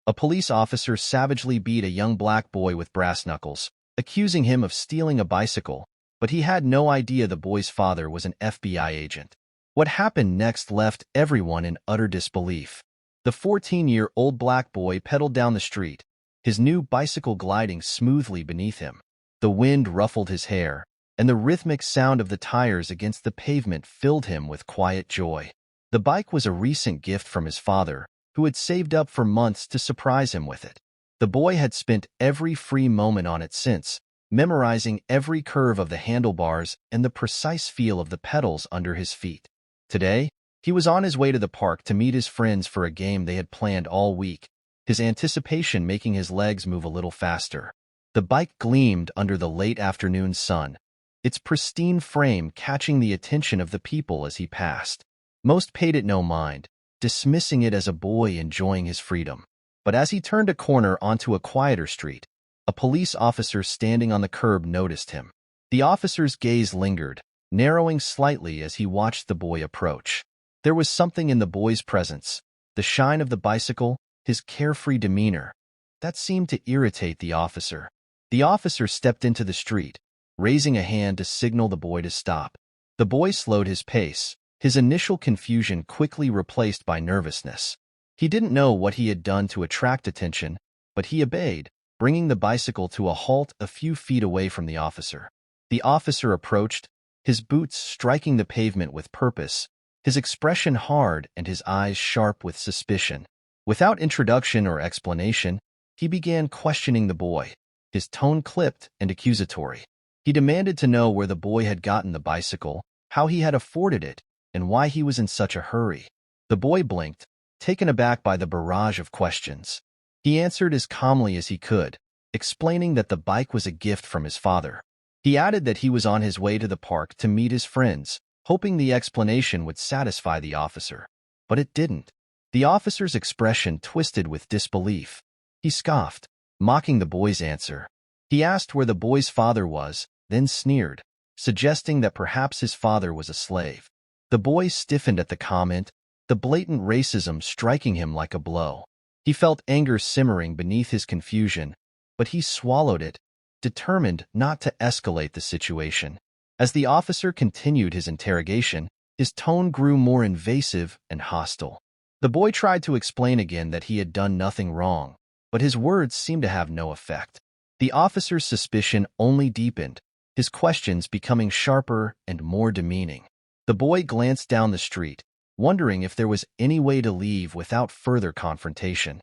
A police officer savagely beat a young black boy with brass knuckles, accusing him of stealing a bicycle, but he had no idea the boy's father was an FBI agent. What happened next left everyone in utter disbelief. The 14-year-old black boy pedaled down the street, his new bicycle gliding smoothly beneath him. The wind ruffled his hair, and the rhythmic sound of the tires against the pavement filled him with quiet joy. The bike was a recent gift from his father, who had saved up for months to surprise him with it. The boy had spent every free moment on it since, memorizing every curve of the handlebars and the precise feel of the pedals under his feet. Today, he was on his way to the park to meet his friends for a game they had planned all week, his anticipation making his legs move a little faster. The bike gleamed under the late afternoon sun, its pristine frame catching the attention of the people as he passed. Most paid it no mind, dismissing it as a boy enjoying his freedom. But as he turned a corner onto a quieter street, a police officer standing on the curb noticed him. The officer's gaze lingered, narrowing slightly as he watched the boy approach. There was something in the boy's presence, the shine of the bicycle, his carefree demeanor, that seemed to irritate the officer. The officer stepped into the street, raising a hand to signal the boy to stop. The boy slowed his pace, his initial confusion quickly replaced by nervousness. He didn't know what he had done to attract attention, but he obeyed, bringing the bicycle to a halt a few feet away from the officer. The officer approached, his boots striking the pavement with purpose, his expression hard and his eyes sharp with suspicion. Without introduction or explanation, he began questioning the boy, his tone clipped and accusatory. He demanded to know where the boy had gotten the bicycle, how he had afforded it, and why he was in such a hurry. The boy blinked, taken aback by the barrage of questions. He answered as calmly as he could, explaining that the bike was a gift from his father. He added that he was on his way to the park to meet his friends, hoping the explanation would satisfy the officer. But it didn't. The officer's expression twisted with disbelief. He scoffed, mocking the boy's answer. He asked where the boy's father was, then sneered, suggesting that perhaps his father was a slave. The boy stiffened at the comment, the blatant racism striking him like a blow. He felt anger simmering beneath his confusion, but he swallowed it, determined not to escalate the situation. As the officer continued his interrogation, his tone grew more invasive and hostile. The boy tried to explain again that he had done nothing wrong, but his words seemed to have no effect. The officer's suspicion only deepened, his questions becoming sharper and more demeaning. The boy glanced down the street, wondering if there was any way to leave without further confrontation.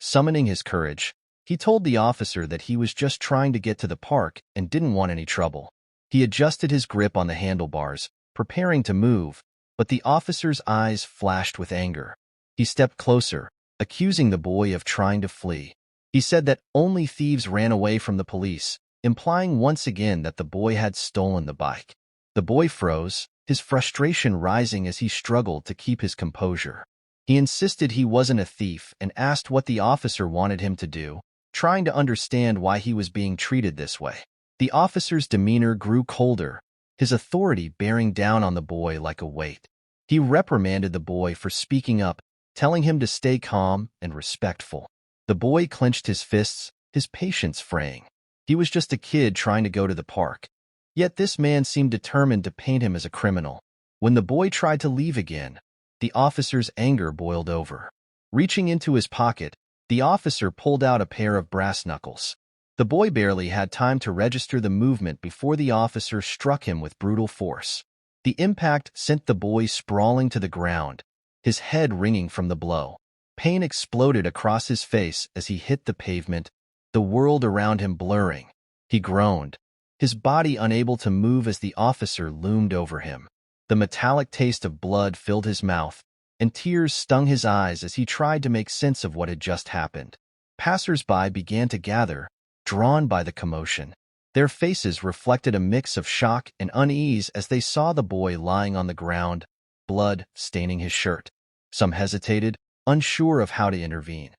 Summoning his courage, he told the officer that he was just trying to get to the park and didn't want any trouble. He adjusted his grip on the handlebars, preparing to move, but the officer's eyes flashed with anger. He stepped closer, accusing the boy of trying to flee. He said that only thieves ran away from the police, implying once again that the boy had stolen the bike. The boy froze, his frustration rising as he struggled to keep his composure. He insisted he wasn't a thief and asked what the officer wanted him to do, trying to understand why he was being treated this way. The officer's demeanor grew colder, his authority bearing down on the boy like a weight. He reprimanded the boy for speaking up, telling him to stay calm and respectful. The boy clenched his fists, his patience fraying. He was just a kid trying to go to the park. Yet this man seemed determined to paint him as a criminal. When the boy tried to leave again, the officer's anger boiled over. Reaching into his pocket, the officer pulled out a pair of brass knuckles. The boy barely had time to register the movement before the officer struck him with brutal force. The impact sent the boy sprawling to the ground, his head ringing from the blow. Pain exploded across his face as he hit the pavement, the world around him blurring. He groaned, his body unable to move as the officer loomed over him. The metallic taste of blood filled his mouth, and tears stung his eyes as he tried to make sense of what had just happened. Passers-by began to gather, drawn by the commotion. Their faces reflected a mix of shock and unease as they saw the boy lying on the ground, blood staining his shirt. Some hesitated, unsure of how to intervene.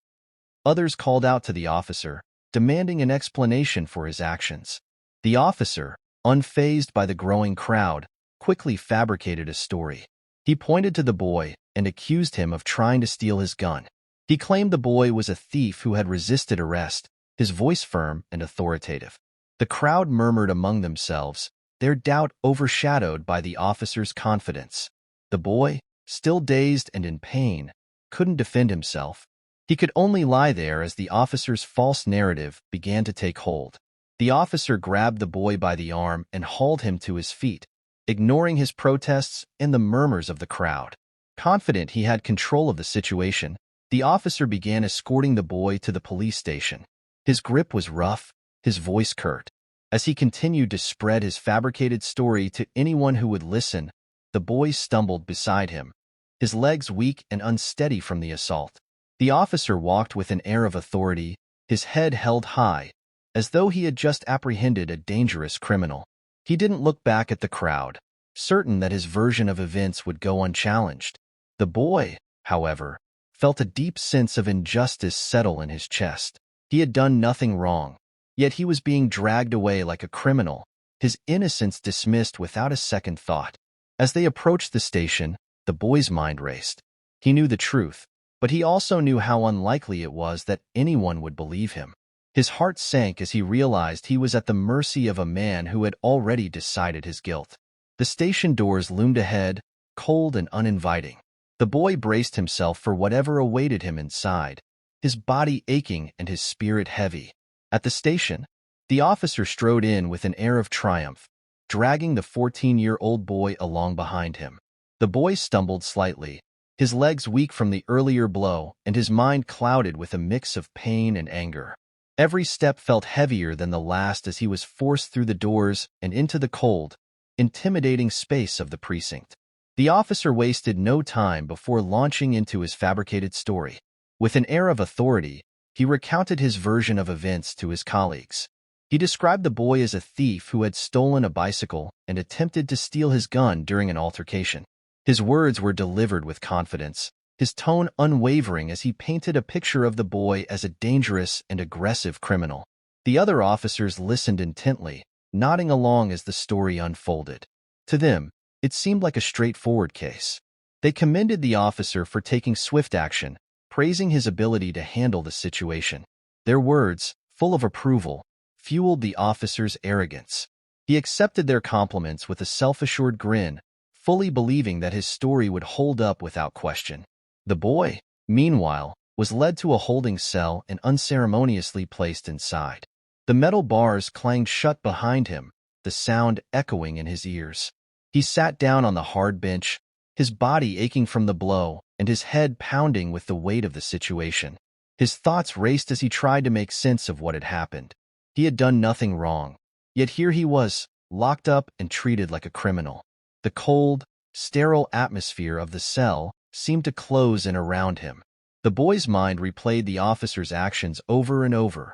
Others called out to the officer, demanding an explanation for his actions. The officer, unfazed by the growing crowd, quickly fabricated a story. He pointed to the boy and accused him of trying to steal his gun. He claimed the boy was a thief who had resisted arrest, his voice firm and authoritative. The crowd murmured among themselves, their doubt overshadowed by the officer's confidence. The boy, still dazed and in pain, couldn't defend himself. He could only lie there as the officer's false narrative began to take hold. The officer grabbed the boy by the arm and hauled him to his feet, ignoring his protests and the murmurs of the crowd. Confident he had control of the situation, the officer began escorting the boy to the police station. His grip was rough, his voice curt. As he continued to spread his fabricated story to anyone who would listen, the boy stumbled beside him, his legs weak and unsteady from the assault. The officer walked with an air of authority, his head held high, as though he had just apprehended a dangerous criminal. He didn't look back at the crowd, certain that his version of events would go unchallenged. The boy, however, felt a deep sense of injustice settle in his chest. He had done nothing wrong, yet he was being dragged away like a criminal, his innocence dismissed without a second thought. As they approached the station, the boy's mind raced. He knew the truth, but he also knew how unlikely it was that anyone would believe him. His heart sank as he realized he was at the mercy of a man who had already decided his guilt. The station doors loomed ahead, cold and uninviting. The boy braced himself for whatever awaited him inside, his body aching and his spirit heavy. At the station, the officer strode in with an air of triumph, dragging the 14-year-old boy along behind him. The boy stumbled slightly, his legs weak from the earlier blow and his mind clouded with a mix of pain and anger. Every step felt heavier than the last as he was forced through the doors and into the cold, intimidating space of the precinct. The officer wasted no time before launching into his fabricated story. With an air of authority, he recounted his version of events to his colleagues. He described the boy as a thief who had stolen a bicycle and attempted to steal his gun during an altercation. His words were delivered with confidence, his tone unwavering as he painted a picture of the boy as a dangerous and aggressive criminal. The other officers listened intently, nodding along as the story unfolded. To them, it seemed like a straightforward case. They commended the officer for taking swift action, praising his ability to handle the situation. Their words, full of approval, fueled the officer's arrogance. He accepted their compliments with a self-assured grin, fully believing that his story would hold up without question. The boy, meanwhile, was led to a holding cell and unceremoniously placed inside. The metal bars clanged shut behind him, the sound echoing in his ears. He sat down on the hard bench, his body aching from the blow and his head pounding with the weight of the situation. His thoughts raced as he tried to make sense of what had happened. He had done nothing wrong, yet here he was, locked up and treated like a criminal. The cold, sterile atmosphere of the cell seemed to close in around him. The boy's mind replayed the officer's actions over and over.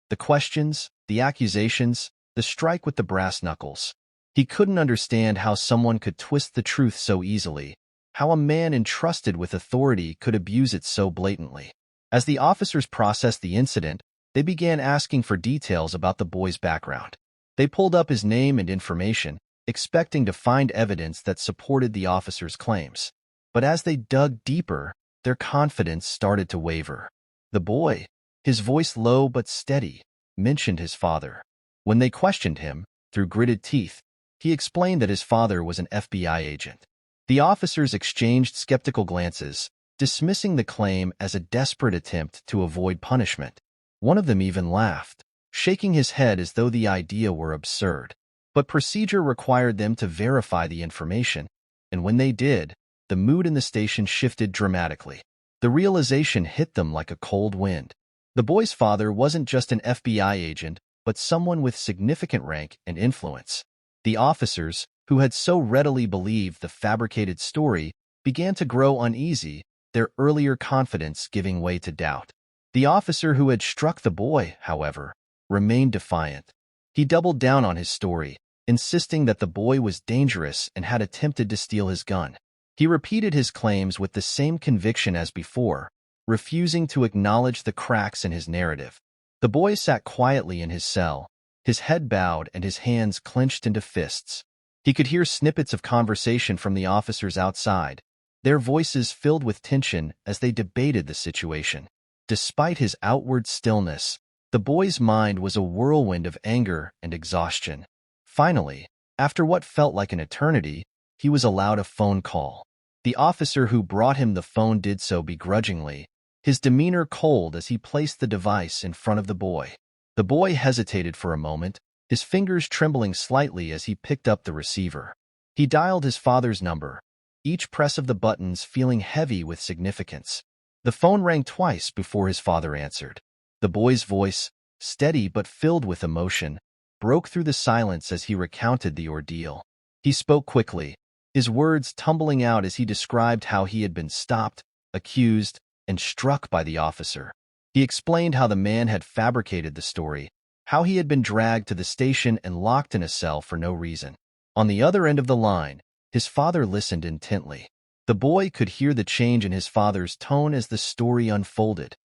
The questions, the accusations, the strike with the brass knuckles. He couldn't understand how someone could twist the truth so easily, how a man entrusted with authority could abuse it so blatantly. As the officers processed the incident, they began asking for details about the boy's background. They pulled up his name and information, expecting to find evidence that supported the officer's claims. But as they dug deeper, their confidence started to waver. The boy, his voice low but steady, mentioned his father. When they questioned him, through gritted teeth, he explained that his father was an FBI agent. The officers exchanged skeptical glances, dismissing the claim as a desperate attempt to avoid punishment. One of them even laughed, shaking his head as though the idea were absurd. But procedure required them to verify the information, and when they did, the mood in the station shifted dramatically. The realization hit them like a cold wind. The boy's father wasn't just an FBI agent, but someone with significant rank and influence. The officers, who had so readily believed the fabricated story, began to grow uneasy, their earlier confidence giving way to doubt. The officer who had struck the boy, however, remained defiant. He doubled down on his story, insisting that the boy was dangerous and had attempted to steal his gun. He repeated his claims with the same conviction as before, refusing to acknowledge the cracks in his narrative. The boy sat quietly in his cell, his head bowed and his hands clenched into fists. He could hear snippets of conversation from the officers outside, their voices filled with tension as they debated the situation. Despite his outward stillness, the boy's mind was a whirlwind of anger and exhaustion. Finally, after what felt like an eternity, he was allowed a phone call. The officer who brought him the phone did so begrudgingly, his demeanor cold as he placed the device in front of the boy. The boy hesitated for a moment, his fingers trembling slightly as he picked up the receiver. He dialed his father's number, each press of the buttons feeling heavy with significance. The phone rang twice before his father answered. The boy's voice, steady but filled with emotion, broke through the silence as he recounted the ordeal. He spoke quickly, his words tumbling out as he described how he had been stopped, accused, and struck by the officer. He explained how the man had fabricated the story, how he had been dragged to the station and locked in a cell for no reason. On the other end of the line, his father listened intently. The boy could hear the change in his father's tone as the story unfolded,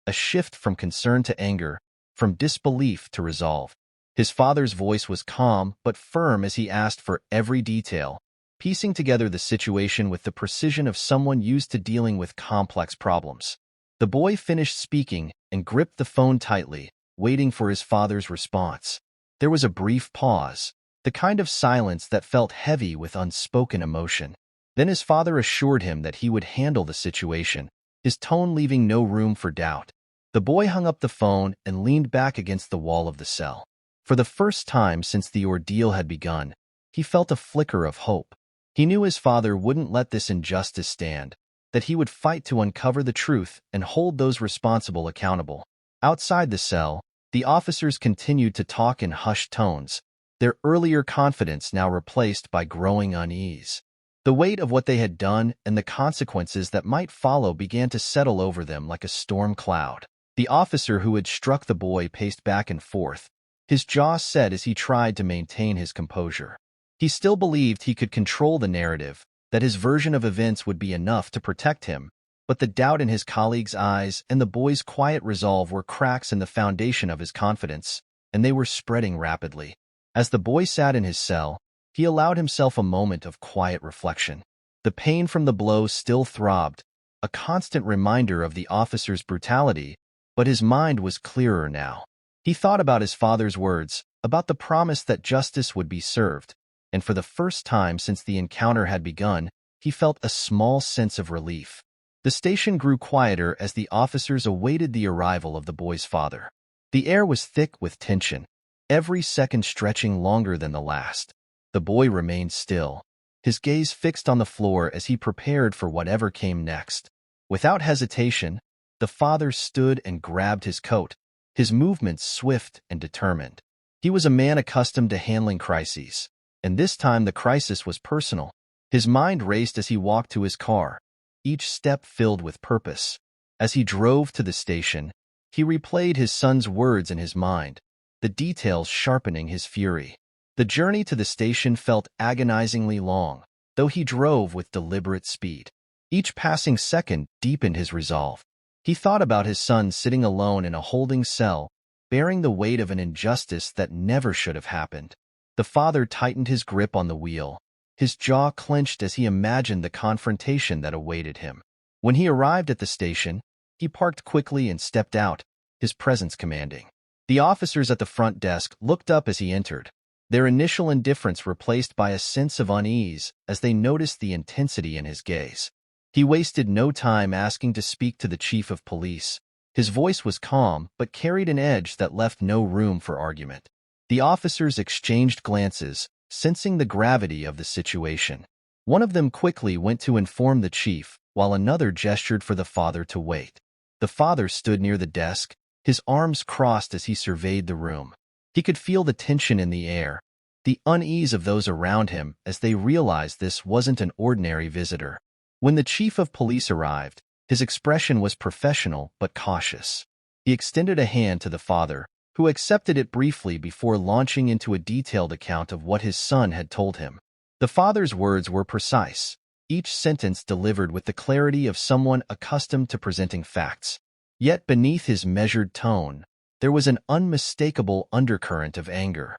a shift from concern to anger, from disbelief to resolve. His father's voice was calm but firm as he asked for every detail, piecing together the situation with the precision of someone used to dealing with complex problems. The boy finished speaking and gripped the phone tightly, waiting for his father's response. There was a brief pause, the kind of silence that felt heavy with unspoken emotion. Then his father assured him that he would handle the situation, his tone leaving no room for doubt. The boy hung up the phone and leaned back against the wall of the cell. For the first time since the ordeal had begun, he felt a flicker of hope. He knew his father wouldn't let this injustice stand, that he would fight to uncover the truth and hold those responsible accountable. Outside the cell, the officers continued to talk in hushed tones, their earlier confidence now replaced by growing unease. The weight of what they had done and the consequences that might follow began to settle over them like a storm cloud. The officer who had struck the boy paced back and forth, his jaw set as he tried to maintain his composure. He still believed he could control the narrative, that his version of events would be enough to protect him, but the doubt in his colleague's eyes and the boy's quiet resolve were cracks in the foundation of his confidence, and they were spreading rapidly. As the boy sat in his cell, he allowed himself a moment of quiet reflection. The pain from the blow still throbbed, a constant reminder of the officer's brutality, but his mind was clearer now. He thought about his father's words, about the promise that justice would be served, and for the first time since the encounter had begun, he felt a small sense of relief. The station grew quieter as the officers awaited the arrival of the boy's father. The air was thick with tension, every second stretching longer than the last. The boy remained still, his gaze fixed on the floor as he prepared for whatever came next. Without hesitation, the father stood and grabbed his coat, his movements swift and determined. He was a man accustomed to handling crises, and this time the crisis was personal. His mind raced as he walked to his car, each step filled with purpose. As he drove to the station, he replayed his son's words in his mind, the details sharpening his fury. The journey to the station felt agonizingly long, though he drove with deliberate speed. Each passing second deepened his resolve. He thought about his son sitting alone in a holding cell, bearing the weight of an injustice that never should have happened. The father tightened his grip on the wheel, his jaw clenched as he imagined the confrontation that awaited him. When he arrived at the station, he parked quickly and stepped out, his presence commanding. The officers at the front desk looked up as he entered, their initial indifference replaced by a sense of unease as they noticed the intensity in his gaze. He wasted no time asking to speak to the chief of police. His voice was calm but carried an edge that left no room for argument. The officers exchanged glances, sensing the gravity of the situation. One of them quickly went to inform the chief, while another gestured for the father to wait. The father stood near the desk, his arms crossed as he surveyed the room. He could feel the tension in the air, the unease of those around him as they realized this wasn't an ordinary visitor. When the chief of police arrived, his expression was professional but cautious. He extended a hand to the father, who accepted it briefly before launching into a detailed account of what his son had told him. The father's words were precise, each sentence delivered with the clarity of someone accustomed to presenting facts. Yet beneath his measured tone, there was an unmistakable undercurrent of anger.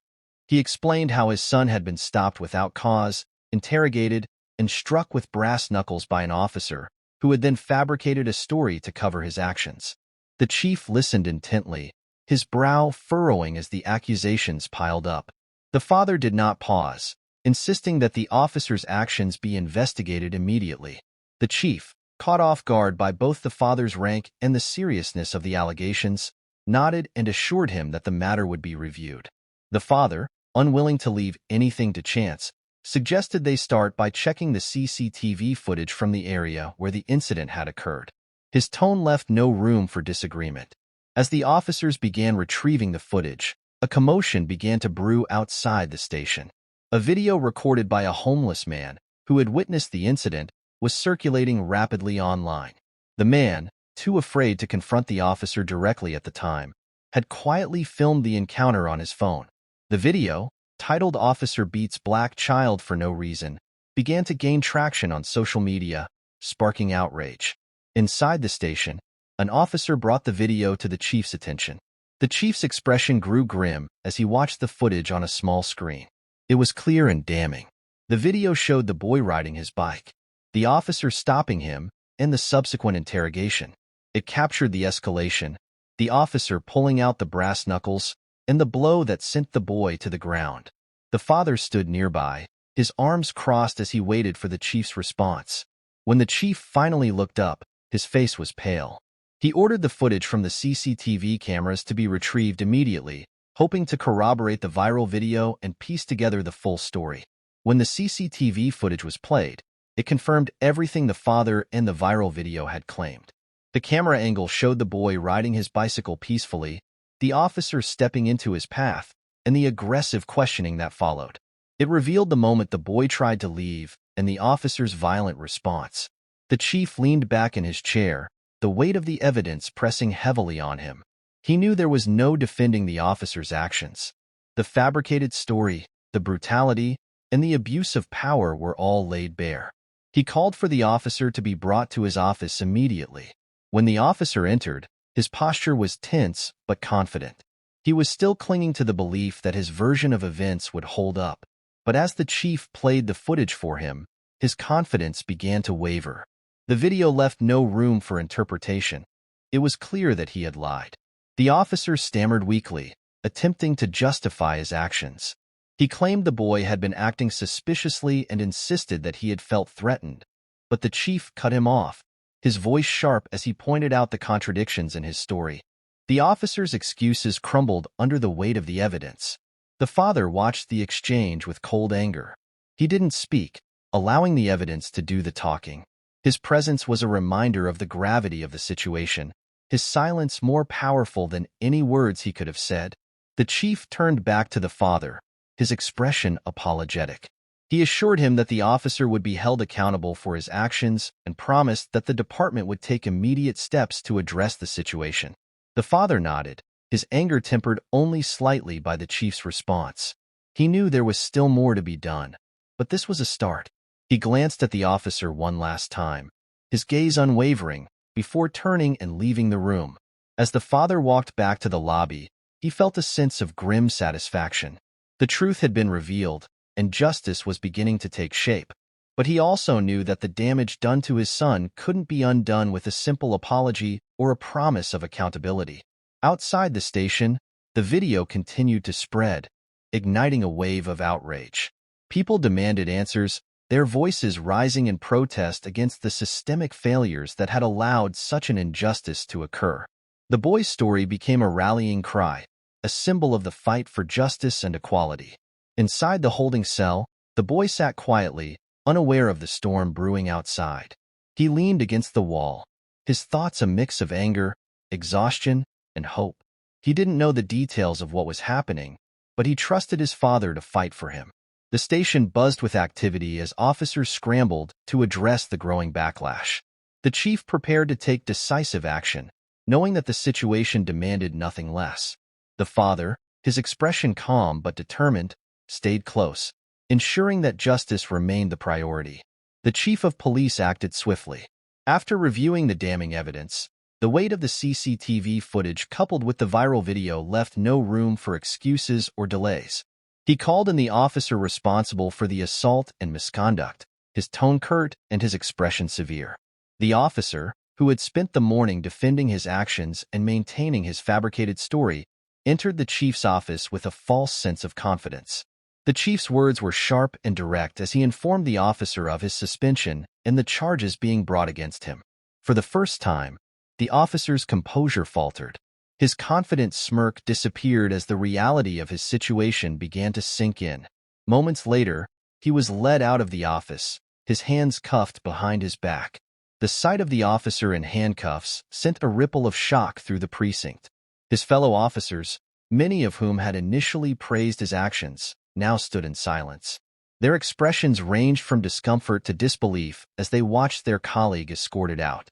He explained how his son had been stopped without cause, interrogated, and struck with brass knuckles by an officer who had then fabricated a story to cover his actions. The chief listened intently, his brow furrowing as the accusations piled up. The father did not pause, insisting that the officer's actions be investigated immediately. The chief, caught off guard by both the father's rank and the seriousness of the allegations, nodded and assured him that the matter would be reviewed. The father, unwilling to leave anything to chance, suggested they start by checking the CCTV footage from the area where the incident had occurred. His tone left no room for disagreement. As the officers began retrieving the footage, a commotion began to brew outside the station. A video recorded by a homeless man who had witnessed the incident was circulating rapidly online. The man, too afraid to confront the officer directly at the time, had quietly filmed the encounter on his phone. The video, titled "Officer Beats Black Child for No Reason," began to gain traction on social media, sparking outrage. Inside the station, an officer brought the video to the chief's attention. The chief's expression grew grim as he watched the footage on a small screen. It was clear and damning. The video showed the boy riding his bike, the officer stopping him, and the subsequent interrogation. It captured the escalation, the officer pulling out the brass knuckles, and the blow that sent the boy to the ground. The father stood nearby, his arms crossed as he waited for the chief's response. When the chief finally looked up, his face was pale. He ordered the footage from the CCTV cameras to be retrieved immediately, hoping to corroborate the viral video and piece together the full story. When the CCTV footage was played, it confirmed everything the father and the viral video had claimed. The camera angle showed the boy riding his bicycle peacefully, the officer stepping into his path, and the aggressive questioning that followed. It revealed the moment the boy tried to leave and the officer's violent response. The chief leaned back in his chair, the weight of the evidence pressing heavily on him. He knew there was no defending the officer's actions. The fabricated story, the brutality, and the abuse of power were all laid bare. He called for the officer to be brought to his office immediately. When the officer entered, his posture was tense but confident. He was still clinging to the belief that his version of events would hold up. But as the chief played the footage for him, his confidence began to waver. The video left no room for interpretation. It was clear that he had lied. The officer stammered weakly, attempting to justify his actions. He claimed the boy had been acting suspiciously and insisted that he had felt threatened. But the chief cut him off, his voice sharp as he pointed out the contradictions in his story. The officer's excuses crumbled under the weight of the evidence. The father watched the exchange with cold anger. He didn't speak, allowing the evidence to do the talking. His presence was a reminder of the gravity of the situation, his silence more powerful than any words he could have said. The chief turned back to the father, his expression apologetic. He assured him that the officer would be held accountable for his actions and promised that the department would take immediate steps to address the situation. The father nodded, his anger tempered only slightly by the chief's response. He knew there was still more to be done, but this was a start. He glanced at the officer one last time, his gaze unwavering, before turning and leaving the room. As the father walked back to the lobby, he felt a sense of grim satisfaction. The truth had been revealed, and justice was beginning to take shape. But he also knew that the damage done to his son couldn't be undone with a simple apology or a promise of accountability. Outside the station, the video continued to spread, igniting a wave of outrage. People demanded answers, their voices rising in protest against the systemic failures that had allowed such an injustice to occur. The boy's story became a rallying cry, a symbol of the fight for justice and equality. Inside the holding cell, the boy sat quietly, unaware of the storm brewing outside. He leaned against the wall, his thoughts a mix of anger, exhaustion, and hope. He didn't know the details of what was happening, but he trusted his father to fight for him. The station buzzed with activity as officers scrambled to address the growing backlash. The chief prepared to take decisive action, knowing that the situation demanded nothing less. The father, his expression calm but determined, stayed close, ensuring that justice remained the priority. The chief of police acted swiftly. After reviewing the damning evidence, the weight of the CCTV footage coupled with the viral video left no room for excuses or delays. He called in the officer responsible for the assault and misconduct, his tone curt and his expression severe. The officer, who had spent the morning defending his actions and maintaining his fabricated story, entered the chief's office with a false sense of confidence. The chief's words were sharp and direct as he informed the officer of his suspension and the charges being brought against him. For the first time, the officer's composure faltered. His confident smirk disappeared as the reality of his situation began to sink in. Moments later, he was led out of the office, his hands cuffed behind his back. The sight of the officer in handcuffs sent a ripple of shock through the precinct. His fellow officers, many of whom had initially praised his actions, now stood in silence. Their expressions ranged from discomfort to disbelief as they watched their colleague escorted out.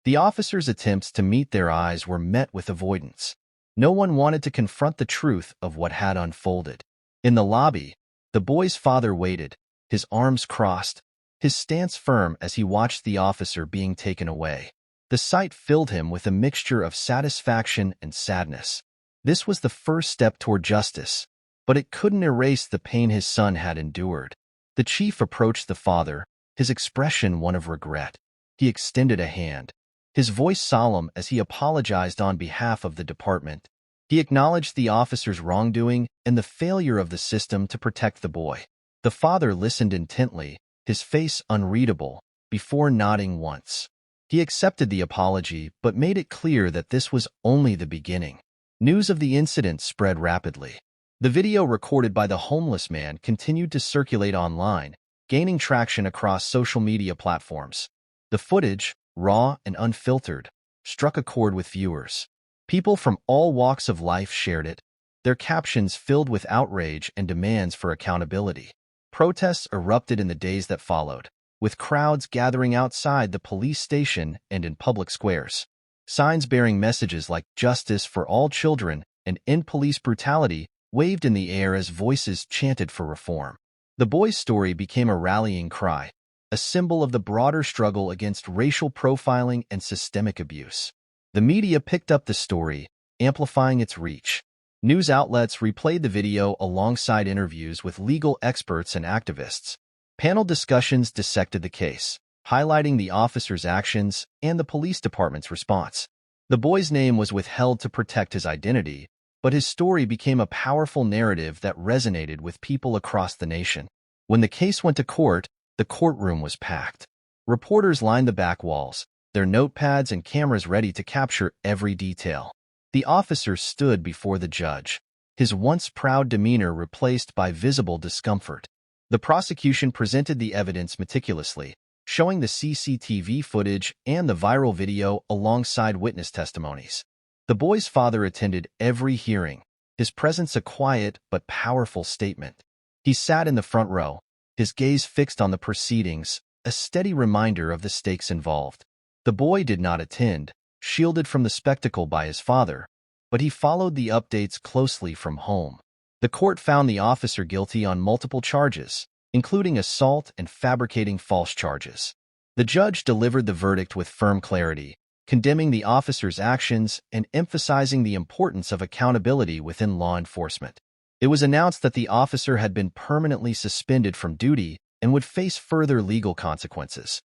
The officers' attempts to meet their eyes were met with avoidance. No one wanted to confront the truth of what had unfolded. In the lobby, the boy's father waited, his arms crossed, his stance firm as he watched the officer being taken away. The sight filled him with a mixture of satisfaction and sadness. This was the first step toward justice, but it couldn't erase the pain his son had endured. The chief approached the father, his expression one of regret. He extended a hand, his voice solemn as he apologized on behalf of the department. He acknowledged the officer's wrongdoing and the failure of the system to protect the boy. The father listened intently, his face unreadable, before nodding once. He accepted the apology but made it clear that this was only the beginning. News of the incident spread rapidly. The video recorded by the homeless man continued to circulate online, gaining traction across social media platforms. The footage, raw and unfiltered, struck a chord with viewers. People from all walks of life shared it, their captions filled with outrage and demands for accountability. Protests erupted in the days that followed, with crowds gathering outside the police station and in public squares. Signs bearing messages like "Justice for all children" and "End police brutality" waved in the air as voices chanted for reform. The boy's story became a rallying cry, a symbol of the broader struggle against racial profiling and systemic abuse. The media picked up the story, amplifying its reach. News outlets replayed the video alongside interviews with legal experts and activists. Panel discussions dissected the case, highlighting the officer's actions and the police department's response. The boy's name was withheld to protect his identity, but his story became a powerful narrative that resonated with people across the nation. When the case went to court, the courtroom was packed. Reporters lined the back walls, their notepads and cameras ready to capture every detail. The officer stood before the judge, his once proud demeanor replaced by visible discomfort. The prosecution presented the evidence meticulously, showing the CCTV footage and the viral video alongside witness testimonies. The boy's father attended every hearing, his presence a quiet but powerful statement. He sat in the front row, his gaze fixed on the proceedings, a steady reminder of the stakes involved. The boy did not attend, shielded from the spectacle by his father, but he followed the updates closely from home. The court found the officer guilty on multiple charges, including assault and fabricating false charges. The judge delivered the verdict with firm clarity, condemning the officer's actions and emphasizing the importance of accountability within law enforcement. It was announced that the officer had been permanently suspended from duty and would face further legal consequences.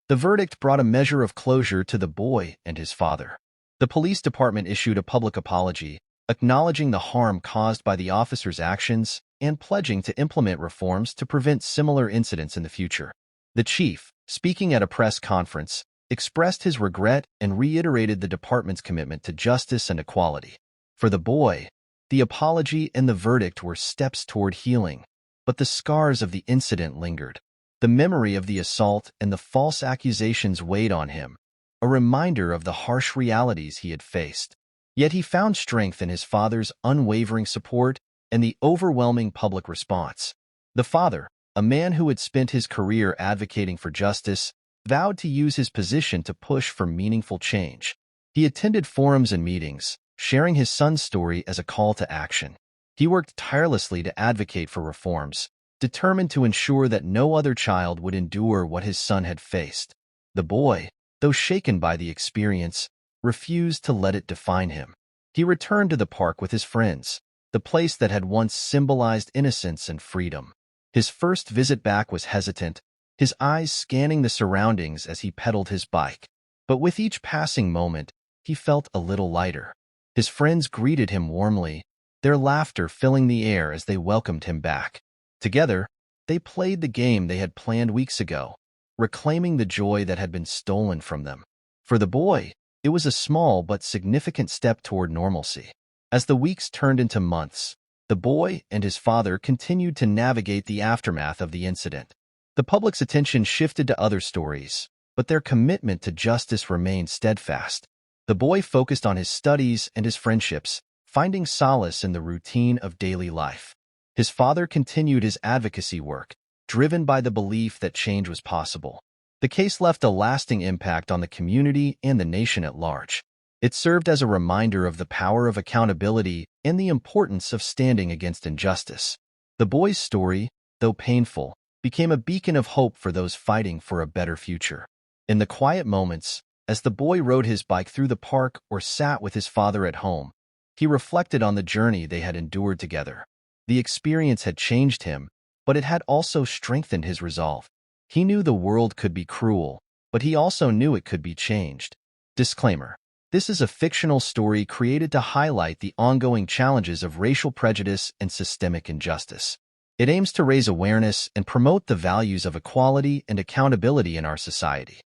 The verdict brought a measure of closure to the boy and his father. The police department issued a public apology, acknowledging the harm caused by the officer's actions and pledging to implement reforms to prevent similar incidents in the future. The chief, speaking at a press conference, expressed his regret and reiterated the department's commitment to justice and equality. For the boy, the apology and the verdict were steps toward healing, but the scars of the incident lingered. The memory of the assault and the false accusations weighed on him, a reminder of the harsh realities he had faced. Yet he found strength in his father's unwavering support and the overwhelming public response. The father, a man who had spent his career advocating for justice, vowed to use his position to push for meaningful change. He attended forums and meetings, sharing his son's story as a call to action. He worked tirelessly to advocate for reforms, determined to ensure that no other child would endure what his son had faced. The boy, though shaken by the experience, refused to let it define him. He returned to the park with his friends, the place that had once symbolized innocence and freedom. His first visit back was hesitant, his eyes scanning the surroundings as he pedaled his bike. But with each passing moment, he felt a little lighter. His friends greeted him warmly, their laughter filling the air as they welcomed him back. Together, they played the game they had planned weeks ago, reclaiming the joy that had been stolen from them. For the boy, it was a small but significant step toward normalcy. As the weeks turned into months, the boy and his father continued to navigate the aftermath of the incident. The public's attention shifted to other stories, but their commitment to justice remained steadfast. The boy focused on his studies and his friendships, finding solace in the routine of daily life. His father continued his advocacy work, driven by the belief that change was possible. The case left a lasting impact on the community and the nation at large. It served as a reminder of the power of accountability and the importance of standing against injustice. The boy's story, though painful, became a beacon of hope for those fighting for a better future. In the quiet moments, as the boy rode his bike through the park or sat with his father at home, he reflected on the journey they had endured together. The experience had changed him, but it had also strengthened his resolve. He knew the world could be cruel, but he also knew it could be changed. Disclaimer: this is a fictional story created to highlight the ongoing challenges of racial prejudice and systemic injustice. It aims to raise awareness and promote the values of equality and accountability in our society.